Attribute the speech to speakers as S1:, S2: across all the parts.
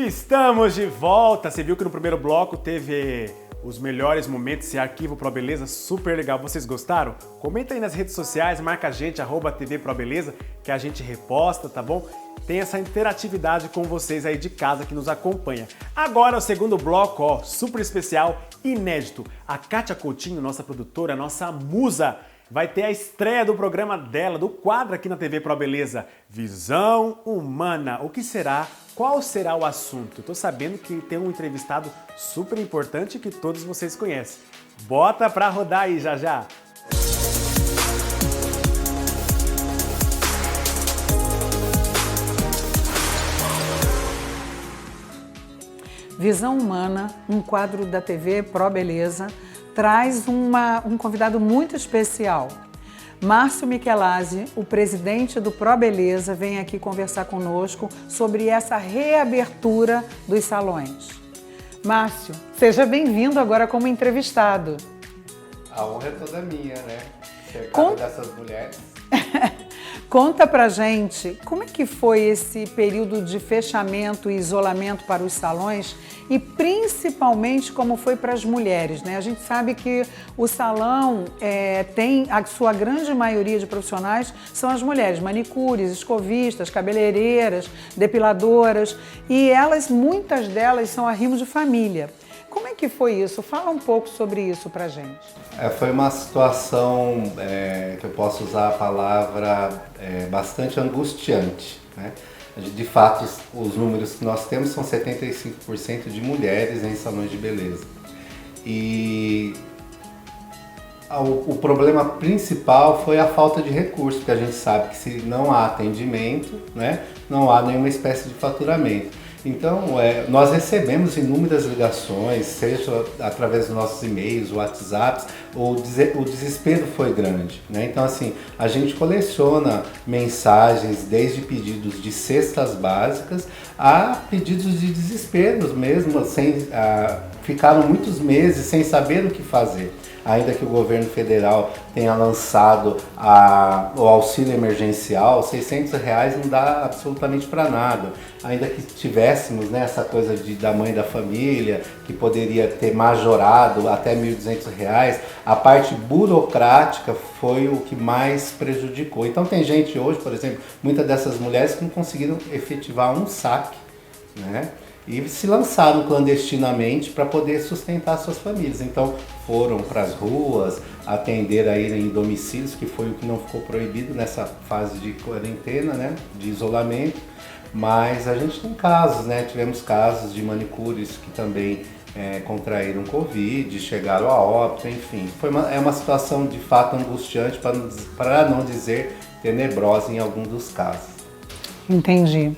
S1: Estamos de volta! Você viu que no primeiro bloco teve os melhores momentos, esse arquivo Pro Beleza, super legal. Vocês gostaram? Comenta aí nas redes sociais, marca a gente, @TV Pro Beleza, que a gente reposta, tá bom? Tem essa interatividade com vocês aí de casa que nos acompanha. Agora o segundo bloco, ó, super especial, inédito. A Kátia Coutinho, nossa produtora, nossa musa, vai ter a estreia do programa dela, do quadro aqui na TV Pro Beleza. Visão Humana. O que será? Qual será o assunto? Tô sabendo que tem um entrevistado super importante que todos vocês conhecem. Bota pra rodar aí já já.
S2: Visão Humana, um quadro da TV Pro Beleza, traz um convidado muito especial. Márcio Michelazzi, o presidente do Pro Beleza, vem aqui conversar conosco sobre essa reabertura dos salões. Márcio, seja bem-vindo agora como entrevistado.
S3: A honra é toda minha, né? Cercado dessas mulheres.
S2: Conta pra gente como é que foi esse período de fechamento e isolamento para os salões e principalmente como foi para as mulheres, né? A gente sabe que o salão tem a sua grande maioria de profissionais são as mulheres, manicures, escovistas, cabeleireiras, depiladoras e muitas delas são arrimo de família. Como é que foi isso? Fala um pouco sobre isso pra gente.
S3: Foi uma situação, que eu posso usar a palavra, bastante angustiante, né? De fato, os números que nós temos são 75% de mulheres em salões de beleza. E o problema principal foi a falta de recursos, porque a gente sabe que se não há atendimento, né, não há nenhuma espécie de faturamento. Então, nós recebemos inúmeras ligações, seja através dos nossos e-mails, WhatsApps, o desespero foi grande, né? Então, assim, a gente coleciona mensagens desde pedidos de cestas básicas a pedidos de desespero mesmo, ficaram muitos meses sem saber o que fazer. Ainda que o governo federal tenha lançado o auxílio emergencial, R$600 não dá absolutamente para nada. Ainda que tivéssemos, né, essa coisa da mãe da família, que poderia ter majorado até R$1.200, a parte burocrática foi o que mais prejudicou. Então tem gente hoje, por exemplo, muitas dessas mulheres que não conseguiram efetivar um saque, né? E se lançaram clandestinamente para poder sustentar suas famílias. Então foram para as ruas, atender a ir em domicílios, que foi o que não ficou proibido nessa fase de quarentena, né, de isolamento. Mas a gente tem casos, né? Tivemos casos de manicures que também contraíram Covid, chegaram a óbito, enfim. É uma situação de fato angustiante, para não dizer tenebrosa em algum dos casos.
S2: Entendi.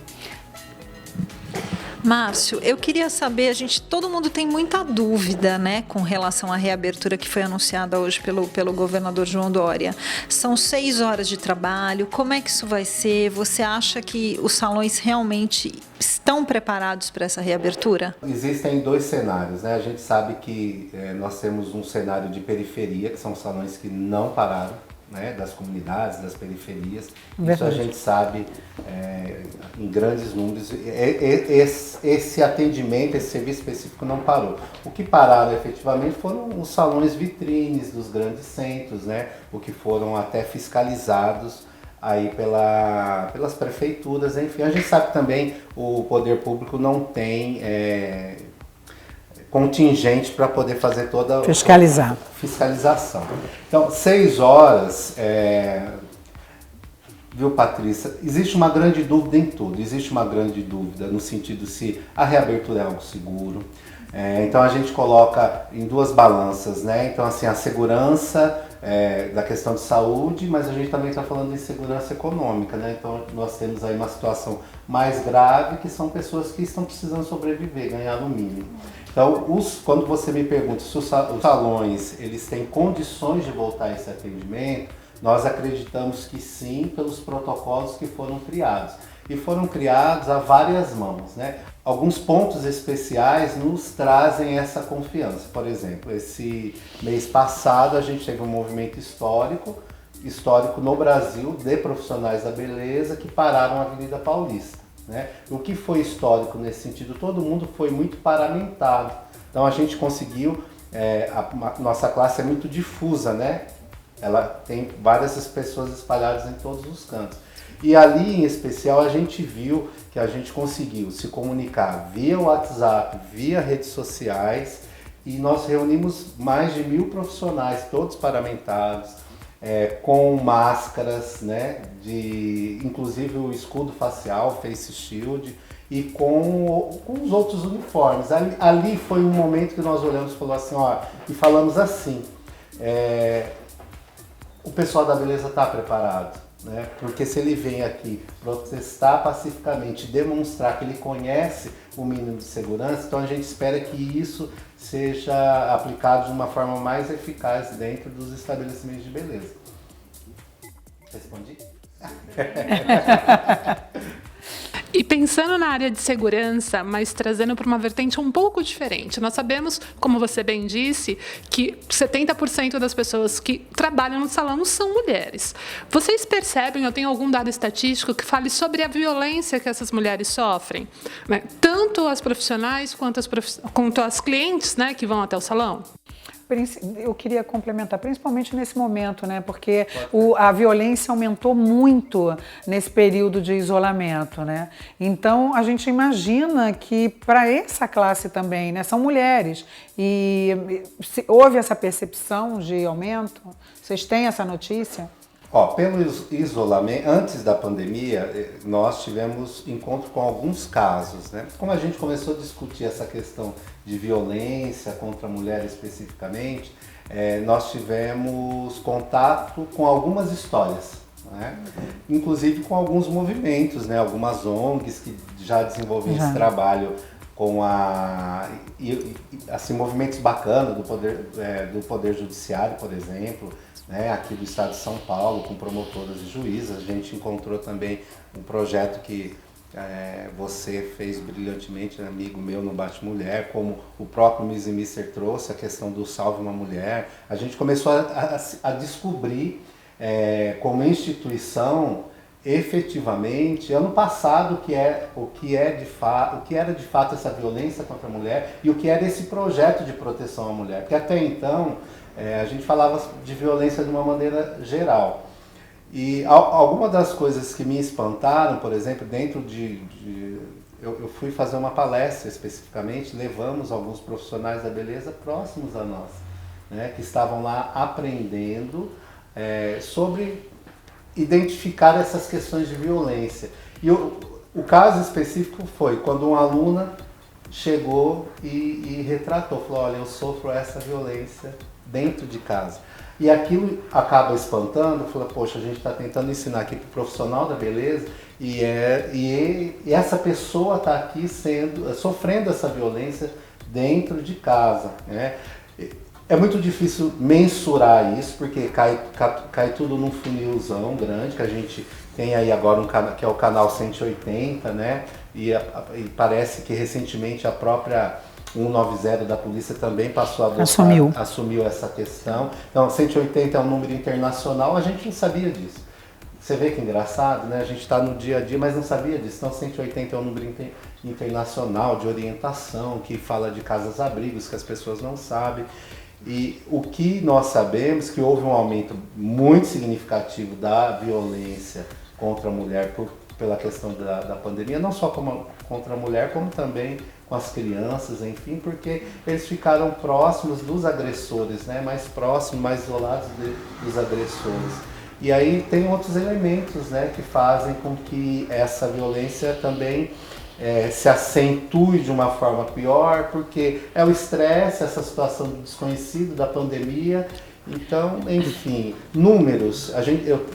S4: Márcio, eu queria saber, todo mundo tem muita dúvida, né, com relação à reabertura que foi anunciada hoje pelo governador João Dória. São 6 horas de trabalho, como é que isso vai ser? Você acha que os salões realmente estão preparados para essa reabertura?
S3: Existem 2 cenários, né? A gente sabe que nós temos um cenário de periferia, que são salões que não pararam, né, das comunidades, das periferias. Verdade. Isso a gente sabe em grandes números. Esse atendimento, esse serviço específico não parou. O que pararam efetivamente foram os salões vitrines dos grandes centros, né, o que foram até fiscalizados aí pelas prefeituras, enfim. A gente sabe também o poder público não tem contingente para poder fazer toda a fiscalização. Então, 6 horas, viu, Patrícia, existe uma grande dúvida em tudo. Existe uma grande dúvida no sentido se a reabertura é algo seguro. Então a gente coloca em 2 balanças, né? Então, assim, a segurança da questão de saúde, mas a gente também está falando de segurança econômica, né? Então nós temos aí uma situação mais grave, que são pessoas que estão precisando sobreviver, ganhar no mínimo. Então, quando você me pergunta se os salões eles têm condições de voltar a esse atendimento, nós acreditamos que sim, pelos protocolos que foram criados. E foram criados a várias mãos, né? Alguns pontos especiais nos trazem essa confiança. Por exemplo, esse mês passado a gente teve um movimento histórico no Brasil de profissionais da beleza que pararam a Avenida Paulista, né? O que foi histórico nesse sentido? Todo mundo foi muito paramentado. Então a gente conseguiu, nossa classe é muito difusa, né? Ela tem várias pessoas espalhadas em todos os cantos. E ali, em especial, a gente viu que a gente conseguiu se comunicar via WhatsApp, via redes sociais, e nós reunimos mais de 1000 profissionais, todos paramentados, com máscaras, né, inclusive o escudo facial, face shield, e com os outros uniformes. Ali foi um momento que nós olhamos e falamos assim, o pessoal da beleza está preparado, né? Porque se ele vem aqui protestar pacificamente, demonstrar que ele conhece o mínimo de segurança, então a gente espera que isso seja aplicado de uma forma mais eficaz dentro dos estabelecimentos de beleza. Respondi?
S5: E pensando na área de segurança, mas trazendo para uma vertente um pouco diferente. Nós sabemos, como você bem disse, que 70% das pessoas que trabalham no salão são mulheres. Vocês percebem, eu tenho algum dado estatístico que fale sobre a violência que essas mulheres sofrem? Né? Tanto as profissionais quanto as clientes, né, que vão até o salão?
S2: Eu queria complementar, principalmente nesse momento, né? Porque a violência aumentou muito nesse período de isolamento, né? Então, a gente imagina que para essa classe também, né? São mulheres. E houve essa percepção de aumento? Vocês têm essa notícia?
S3: Pelo isolamento, antes da pandemia, nós tivemos encontro com alguns casos, né? Como a gente começou a discutir essa questão de violência contra a mulher especificamente, nós tivemos contato com algumas histórias, né? Inclusive com alguns movimentos, né? Algumas ONGs que já desenvolviam esse trabalho com assim, movimentos bacanas do poder judiciário, por exemplo, né, aqui do estado de São Paulo, com promotoras e juízes. A gente encontrou também um projeto que você fez brilhantemente, amigo meu, no Bate Mulher, como o próprio Miss e Mister trouxe, a questão do Salve uma Mulher. A gente começou a descobrir como instituição, efetivamente, ano passado, o que era de fato essa violência contra a mulher e o que era esse projeto de proteção à mulher. Porque até então, a gente falava de violência de uma maneira geral. E algumas das coisas que me espantaram, por exemplo, eu fui fazer uma palestra especificamente, levamos alguns profissionais da beleza próximos a nós, né, que estavam lá aprendendo sobre identificar essas questões de violência. E o caso específico foi quando uma aluna chegou e retratou, falou, olha, eu sofro essa violência dentro de casa. E aquilo acaba espantando, falou, poxa, a gente está tentando ensinar aqui para o profissional da beleza e essa pessoa está aqui sofrendo essa violência dentro de casa, né? É muito difícil mensurar isso, porque cai tudo num funilzão grande, que a gente tem aí agora que é o canal 180, né? E parece que recentemente a própria 190 da polícia também passou a assumiu essa questão. Então, 180 é um número internacional, a gente não sabia disso. Você vê que engraçado, né? A gente está no dia a dia, mas não sabia disso. Então, 180 é um número internacional de orientação, que fala de casas-abrigos, que as pessoas não sabem. E o que nós sabemos é que houve um aumento muito significativo da violência contra a mulher pela questão da pandemia, não só contra a mulher, como também com as crianças, enfim, porque eles ficaram próximos dos agressores, né? Mais próximos, mais isolados dos agressores. E aí tem outros elementos, né, que fazem com que essa violência também se acentue de uma forma pior, porque é o estresse, essa situação do desconhecido, da pandemia. Então, enfim, números.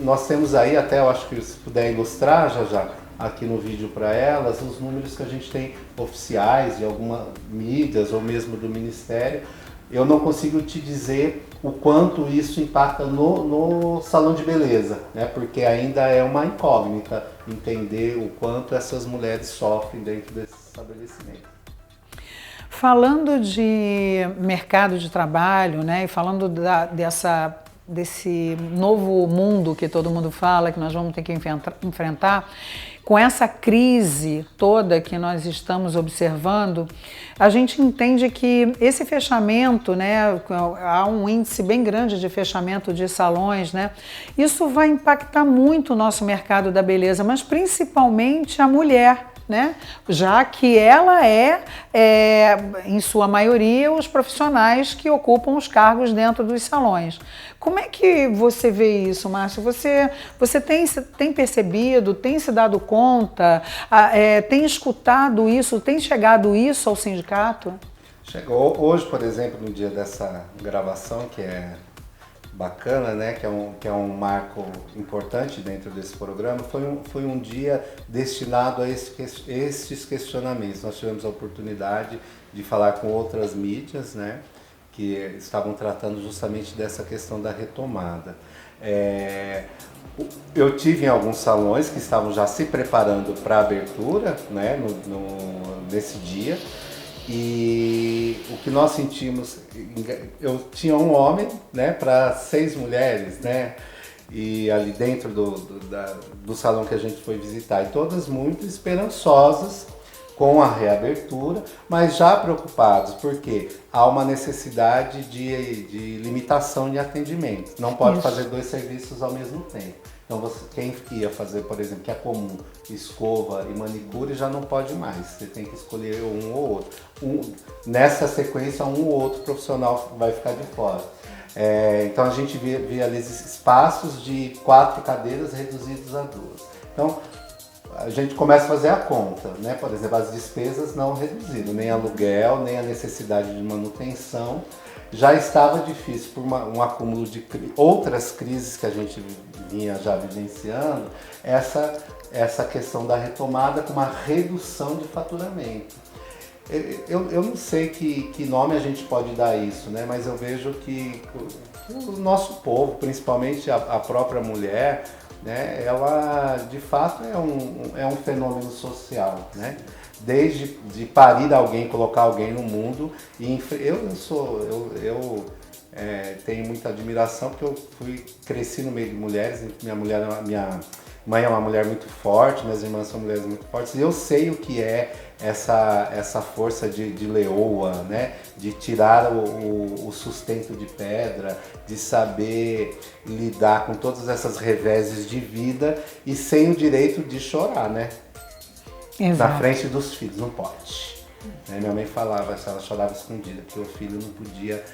S3: Nós temos aí, até eu acho que se puder ilustrar já aqui no vídeo para elas, os números que a gente tem oficiais de algumas mídias ou mesmo do Ministério. Eu não consigo te dizer o quanto isso impacta no salão de beleza, né? Porque ainda é uma incógnita entender o quanto essas mulheres sofrem dentro desse estabelecimento.
S2: Falando de mercado de trabalho, né, e falando dessa desse novo mundo que todo mundo fala, que nós vamos ter que enfrentar, com essa crise toda que nós estamos observando, a gente entende que esse fechamento, né, há um índice bem grande de fechamento de salões, né, isso vai impactar muito o nosso mercado da beleza, mas principalmente a mulher, né? Já que ela em sua maioria, os profissionais que ocupam os cargos dentro dos salões. Como é que você vê isso, Márcio? Você tem percebido, tem se dado conta, tem escutado isso, tem chegado isso ao sindicato?
S3: Chegou hoje, por exemplo, no dia dessa gravação, que é bacana, né? que é um marco importante dentro desse programa, foi um dia destinado a esses questionamentos. Nós tivemos a oportunidade de falar com outras mídias, né? Que estavam tratando justamente dessa questão da retomada. Eu tive em alguns salões que estavam já se preparando para a abertura, né? Nesse dia. E o que nós sentimos, eu tinha um homem, né, para 6 mulheres, né, e ali dentro do salão que a gente foi visitar, e todas muito esperançosas com a reabertura, mas já preocupados, porque há uma necessidade de limitação de atendimento, não pode fazer 2 serviços ao mesmo tempo. Então, quem ia fazer, por exemplo, que é comum, escova e manicure, já não pode mais. Você tem que escolher um ou outro. Nessa sequência, um ou outro profissional vai ficar de fora. Então, a gente via ali espaços de 4 cadeiras reduzidos a 2. Então, a gente começa a fazer a conta, né? Por exemplo, as despesas não reduziram, nem aluguel, nem a necessidade de manutenção. Já estava difícil por um acúmulo de outras crises que a gente vinha já vivenciando, essa questão da retomada com uma redução de faturamento. Eu não sei que nome a gente pode dar a isso, né? Mas eu vejo que o nosso povo, principalmente a própria mulher, né? Ela de fato é um fenômeno social, né? Desde de parir alguém, colocar alguém no mundo. E eu tenho muita admiração porque eu cresci no meio de mulheres. Minha mãe é uma mulher muito forte, minhas irmãs são mulheres muito fortes. E eu sei o que é essa força de leoa, né? De tirar o sustento de pedra, de saber lidar com todas essas reveses de vida e sem o direito de chorar, né?
S2: Exato.
S3: Na frente dos filhos, não pode. Minha mãe falava, ela chorava escondida, porque o filho não podia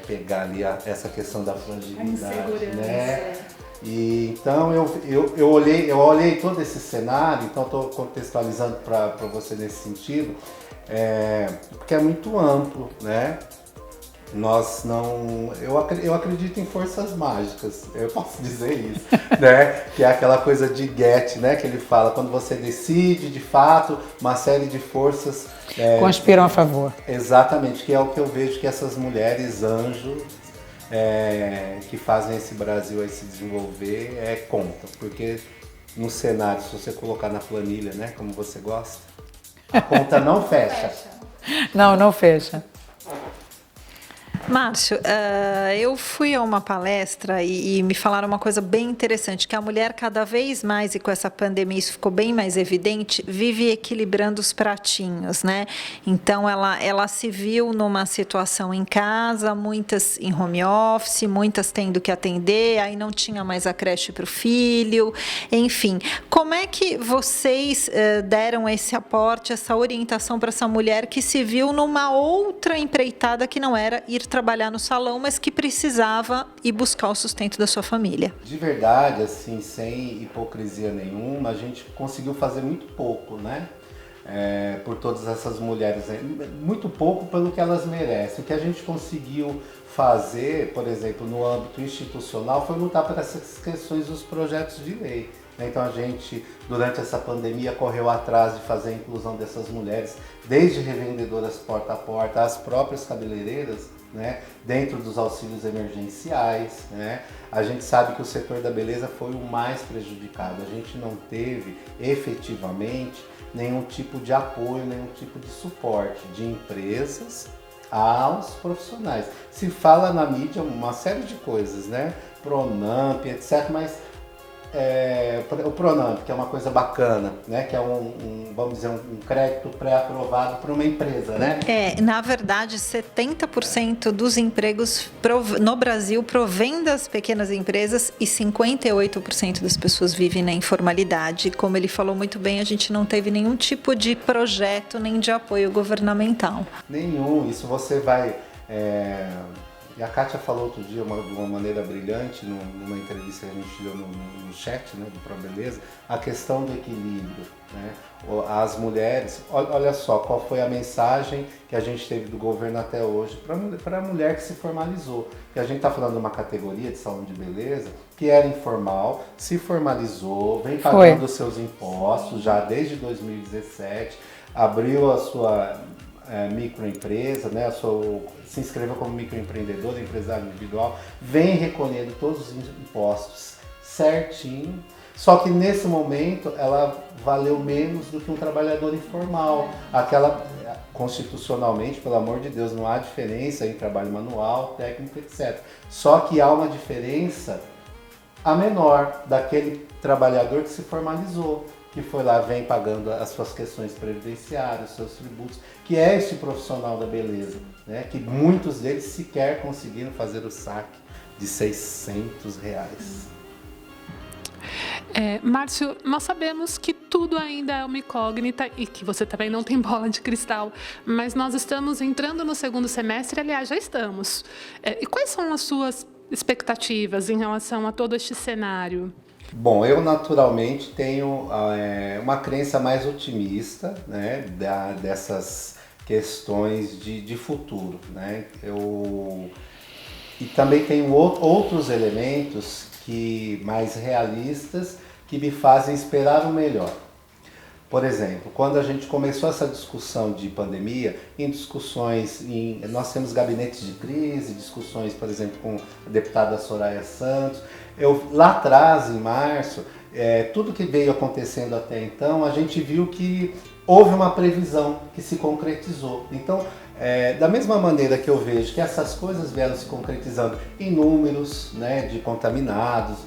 S3: pegar ali essa questão da fragilidade, né? E então eu olhei todo esse cenário, então estou contextualizando para você nesse sentido, porque é muito amplo, né? Eu acredito em forças mágicas, eu posso dizer isso, né? Que é aquela coisa de Goethe, né? Que ele fala, quando você decide, de fato, uma série de forças...
S2: conspiram a favor.
S3: Exatamente, que é o que eu vejo que essas mulheres anjo que fazem esse Brasil aí se desenvolver contam, porque no cenário, se você colocar na planilha, né? Como você gosta, a conta não fecha.
S2: Não fecha.
S4: Márcio, eu fui a uma palestra e me falaram uma coisa bem interessante, que a mulher cada vez mais, e com essa pandemia isso ficou bem mais evidente, vive equilibrando os pratinhos, né? Então, ela se viu numa situação em casa, muitas em home office, muitas tendo que atender, aí não tinha mais a creche para o filho, enfim. Como é que vocês deram esse aporte, essa orientação para essa mulher que se viu numa outra empreitada que não era ir trabalhar no salão, mas que precisava ir buscar o sustento da sua família?
S3: De verdade, assim, sem hipocrisia nenhuma, a gente conseguiu fazer muito pouco, né? Por todas essas mulheres, muito pouco pelo que elas merecem. O que a gente conseguiu fazer, por exemplo, no âmbito institucional, foi lutar por essas questões dos projetos de lei. Então a gente, durante essa pandemia, correu atrás de fazer a inclusão dessas mulheres, desde revendedoras porta a porta, as próprias cabeleireiras, né, dentro dos auxílios emergenciais, né? A gente sabe que o setor da beleza foi o mais prejudicado. A gente não teve efetivamente nenhum tipo de apoio, nenhum tipo de suporte de empresas, aos profissionais. Se fala na mídia uma série de coisas, né? Pronamp, etc. Mas o Pronamp, que é uma coisa bacana, né? Que é vamos dizer, um crédito pré-aprovado para uma empresa, né?
S4: Na verdade, 70% dos empregos no Brasil provém das pequenas empresas e 58% das pessoas vivem na informalidade. Como ele falou muito bem, a gente não teve nenhum tipo de projeto nem de apoio governamental.
S3: Nenhum. Isso você vai... E a Kátia falou outro dia de uma maneira brilhante, numa entrevista que a gente deu no chat, né, do ProBeleza, a questão do equilíbrio, né? As mulheres, olha só qual foi a mensagem que a gente teve do governo até hoje para a mulher que se formalizou. E a gente está falando de uma categoria de salão de beleza que era informal, se formalizou, vem pagando os seus impostos já desde 2017, abriu a sua... microempresa, né? Se inscreveu como microempreendedor, empresário individual, vem recolhendo todos os impostos certinho, só que nesse momento ela valeu menos do que um trabalhador informal. Constitucionalmente, pelo amor de Deus, não há diferença em trabalho manual, técnico, etc. Só que há uma diferença a menor daquele trabalhador que se formalizou, que foi lá, vem pagando as suas questões previdenciárias, os seus tributos, que é esse profissional da beleza, né? Que muitos deles sequer conseguiram fazer o saque de R$600.
S5: Márcio, nós sabemos que tudo ainda é uma incógnita e que você também não tem bola de cristal, mas nós estamos entrando no segundo semestre, aliás, já estamos. E quais são as suas expectativas em relação a todo este cenário?
S3: Bom, eu naturalmente tenho uma crença mais otimista, né, dessas questões de futuro, né? E também tenho outros elementos mais realistas que me fazem esperar o melhor. Por exemplo, quando a gente começou essa discussão de pandemia, nós temos gabinetes de crise, discussões, por exemplo, com a deputada Soraya Santos. Lá atrás, em março, tudo que veio acontecendo até então, a gente viu que houve uma previsão que se concretizou. Então, da mesma maneira que eu vejo que essas coisas vieram se concretizando em números, né, de contaminados,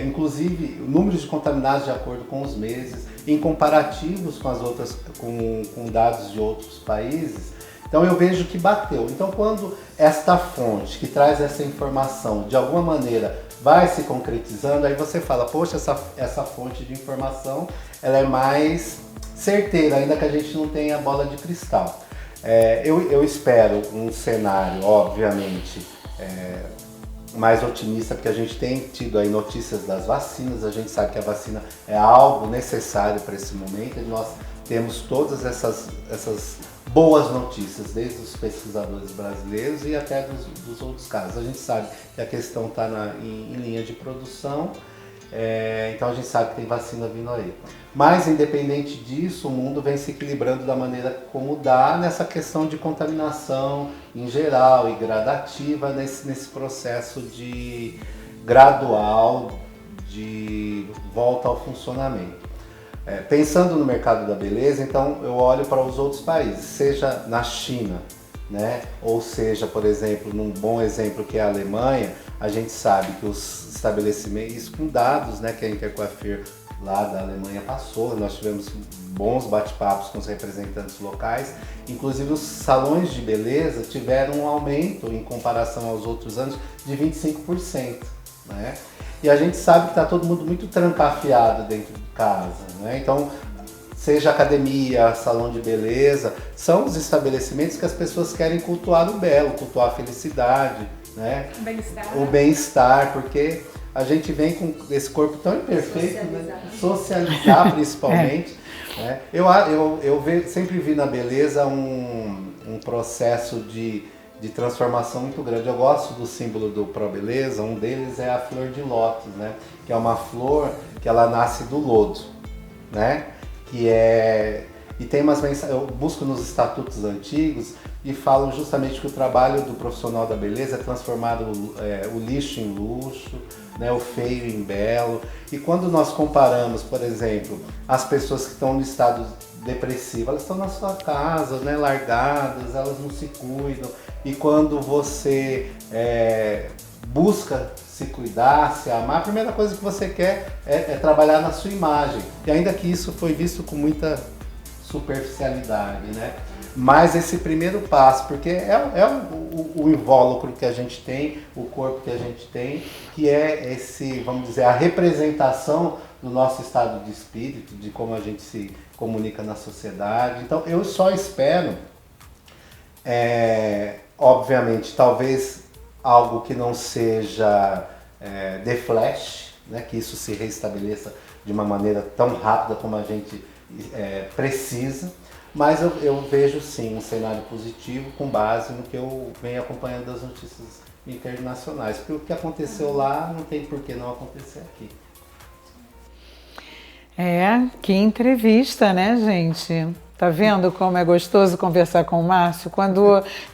S3: inclusive números de contaminados de acordo com os meses, em comparativos com dados de outros países, então eu vejo que bateu. Então quando esta fonte que traz essa informação de alguma maneira vai se concretizando, aí você fala, poxa, essa fonte de informação ela é mais certeira, ainda que a gente não tenha bola de cristal. Eu espero um cenário, obviamente, mais otimista, porque a gente tem tido aí notícias das vacinas, a gente sabe que a vacina é algo necessário para esse momento, e nós temos todas essas boas notícias, desde os pesquisadores brasileiros e até dos outros casos. A gente sabe que a questão está em linha de produção, então a gente sabe que tem vacina vindo aí. Mas, independente disso, o mundo vem se equilibrando da maneira como dá nessa questão de contaminação em geral e gradativa nesse processo gradual de volta ao funcionamento. Pensando no mercado da beleza, então eu olho para os outros países, seja na China, né? Ou seja, por exemplo, num bom exemplo que é a Alemanha, a gente sabe que os estabelecimentos, isso com dados, né, que a Intercoiffure lá da Alemanha passou, nós tivemos bons bate-papos com os representantes locais, inclusive os salões de beleza tiveram um aumento em comparação aos outros anos de 25%, né? E a gente sabe que está todo mundo muito trancafiado dentro de casa, né? Então, seja academia, salão de beleza, são os estabelecimentos que as pessoas querem cultuar o belo, cultuar a felicidade, né? O bem-estar, porque a gente vem com esse corpo tão imperfeito, né? Socializar principalmente. Né? Eu sempre vi na beleza um processo de transformação muito grande. Eu gosto do símbolo do ProBeleza, um deles é a flor de lótus, né? Que é uma flor que ela nasce do lodo, né? E tem umas mensagens, eu busco nos estatutos antigos e falam justamente que o trabalho do profissional da beleza é transformar o lixo em luxo, né, o feio em belo. E quando nós comparamos, por exemplo, as pessoas que estão no estado depressiva, elas estão na sua casa, né, largadas, elas não se cuidam. E quando você busca se cuidar, se amar, a primeira coisa que você quer é trabalhar na sua imagem. E ainda que isso foi visto com muita superficialidade, né? Mas esse primeiro passo, porque o invólucro que a gente tem, o corpo que a gente tem, que é esse, vamos dizer, a representação do nosso estado de espírito, de como a gente se comunica na sociedade. Então eu só espero, obviamente, talvez algo que não seja de flash, né? Que isso se reestabeleça de uma maneira tão rápida como a gente precisa. Mas eu vejo sim um cenário positivo com base no que eu venho acompanhando das notícias internacionais. Porque o que aconteceu lá não tem por que não acontecer aqui.
S2: Que entrevista, né, gente? Tá vendo como é gostoso conversar com o Márcio?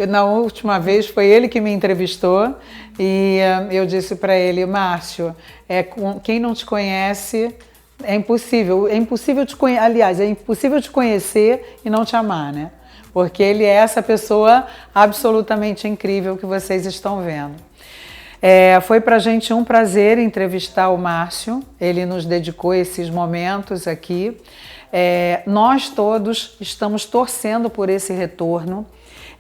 S2: Na última vez foi ele que me entrevistou e eu disse para ele, Márcio, quem não te conhece... É impossível te conhecer, aliás, é impossível te conhecer e não te amar, né? Porque ele é essa pessoa absolutamente incrível que vocês estão vendo. Foi pra gente um prazer entrevistar o Márcio, ele nos dedicou esses momentos aqui. Nós todos estamos torcendo por esse retorno.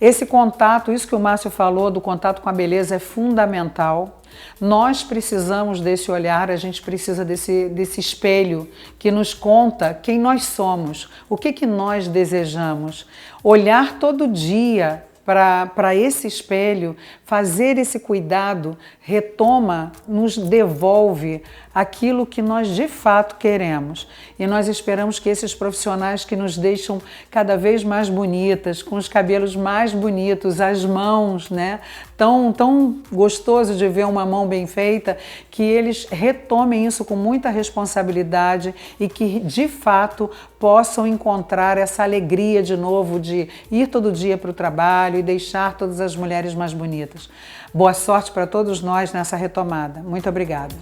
S2: Esse contato, isso que o Márcio falou do contato com a beleza é fundamental. Nós precisamos desse olhar, a gente precisa desse espelho que nos conta quem nós somos, o que nós desejamos. Olhar todo dia para esse espelho, fazer esse cuidado, retoma, nos devolve aquilo que nós de fato queremos. E nós esperamos que esses profissionais que nos deixam cada vez mais bonitas, com os cabelos mais bonitos, as mãos, né? Tão gostoso de ver uma mão bem feita, que eles retomem isso com muita responsabilidade e que de fato possam encontrar essa alegria de novo de ir todo dia para o trabalho e deixar todas as mulheres mais bonitas. Boa sorte para todos nós nessa retomada. Muito obrigada.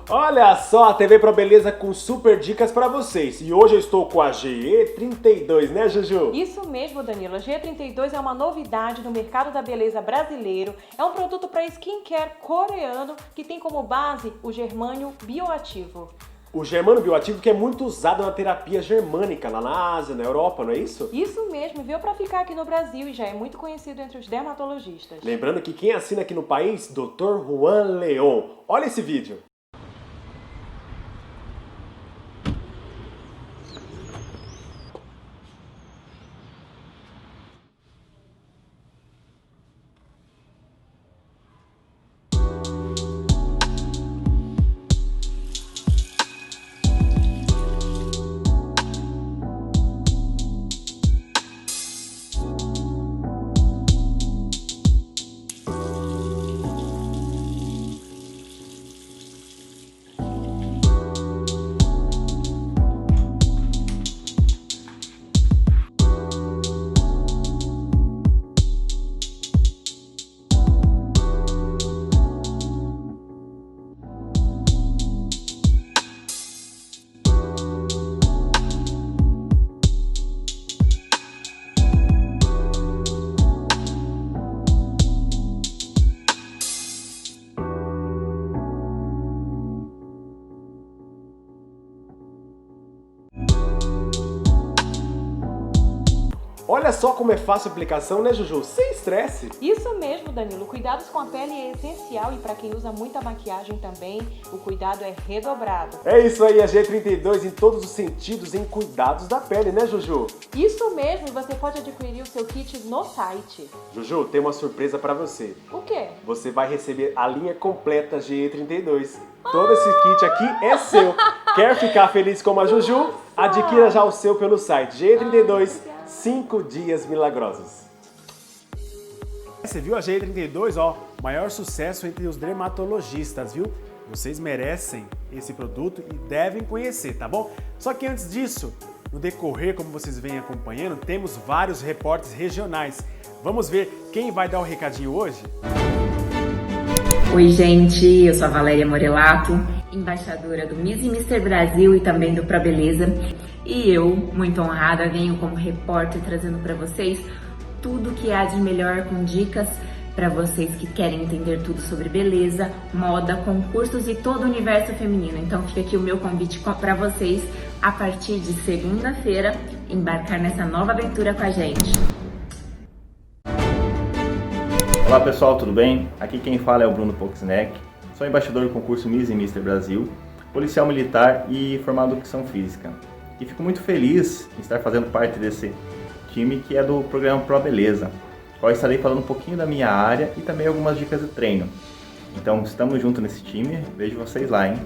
S1: Olha só, a TV Pro Beleza com super dicas para vocês. E hoje eu estou com a GE32, né, Juju?
S6: Isso mesmo, Danilo. A GE32 é uma novidade no mercado da beleza brasileiro. É um produto para skincare coreano que tem como base o germânio bioativo.
S1: O germânio bioativo que é muito usado na terapia germânica, lá na Ásia, na Europa, não é isso?
S6: Isso mesmo, veio para ficar aqui no Brasil e já é muito conhecido entre os dermatologistas.
S1: Lembrando que quem assina aqui no país, Dr. Juan Leon. Olha esse vídeo. Olha só como é fácil a aplicação, né, Juju? Sem estresse.
S6: Isso mesmo, Danilo. Cuidados com a pele é essencial e para quem usa muita maquiagem também, o cuidado é redobrado.
S1: É isso aí, a G32 em todos os sentidos em cuidados da pele, né, Juju?
S6: Isso mesmo, e você pode adquirir o seu kit no site.
S1: Juju, tem uma surpresa para você.
S6: O quê?
S1: Você vai receber a linha completa GE32. Todo esse kit aqui é seu. Quer ficar feliz como a Juju? Adquira já o seu pelo site GE32. 5 dias milagrosos. Você viu a GE32, ó, maior sucesso entre os dermatologistas, viu? Vocês merecem esse produto e devem conhecer, tá bom? Só que antes disso, no decorrer, como vocês vêm acompanhando, temos vários repórteres regionais Vamos ver quem vai dar o recadinho hoje?
S7: Oi, gente, eu sou a Valéria Morelato, embaixadora do Miss e Mister Brasil e também do Pro Beleza. E eu, muito honrada, venho como repórter trazendo para vocês tudo que há de melhor com dicas para vocês que querem entender tudo sobre beleza, moda, concursos e todo o universo feminino. Então fica aqui o meu convite para vocês, a partir de segunda-feira, embarcar nessa nova aventura com a gente.
S8: Olá pessoal, tudo bem? Aqui quem fala é o Bruno Poxneck, sou embaixador do concurso Miss e Mister Brasil, policial militar e formado em Educação Física. E fico muito feliz em estar fazendo parte desse time que é do programa Pro Beleza, qual estarei falando um pouquinho da minha área e também algumas dicas de treino. Então estamos juntos nesse time, vejo vocês lá, hein?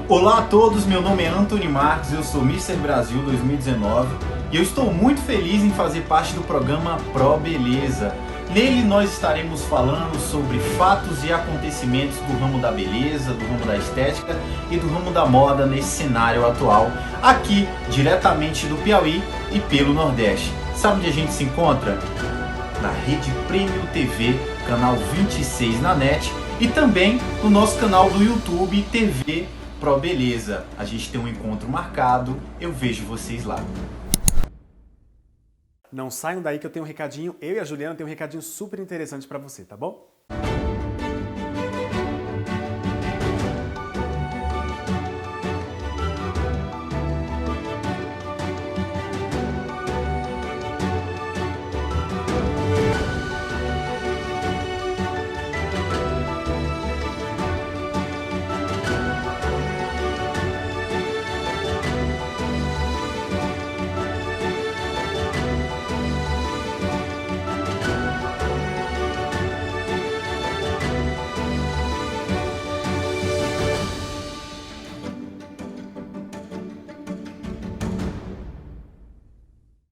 S9: Olá a todos, meu nome é Antônio Marques, eu sou Mister Brasil 2019 e eu estou muito feliz em fazer parte do programa Pro Beleza. Nele nós estaremos falando sobre fatos e acontecimentos do ramo da beleza, do ramo da estética e do ramo da moda nesse cenário atual, aqui diretamente do Piauí e pelo Nordeste. Sabe onde a gente se encontra? Na Rede Premium TV, canal 26 na NET e também no nosso canal do YouTube TV Pro Beleza. A gente tem um encontro marcado, eu vejo vocês lá.
S1: Não saiam daí que eu tenho um recadinho, eu e a Juliana temos um recadinho super interessante para você, tá bom?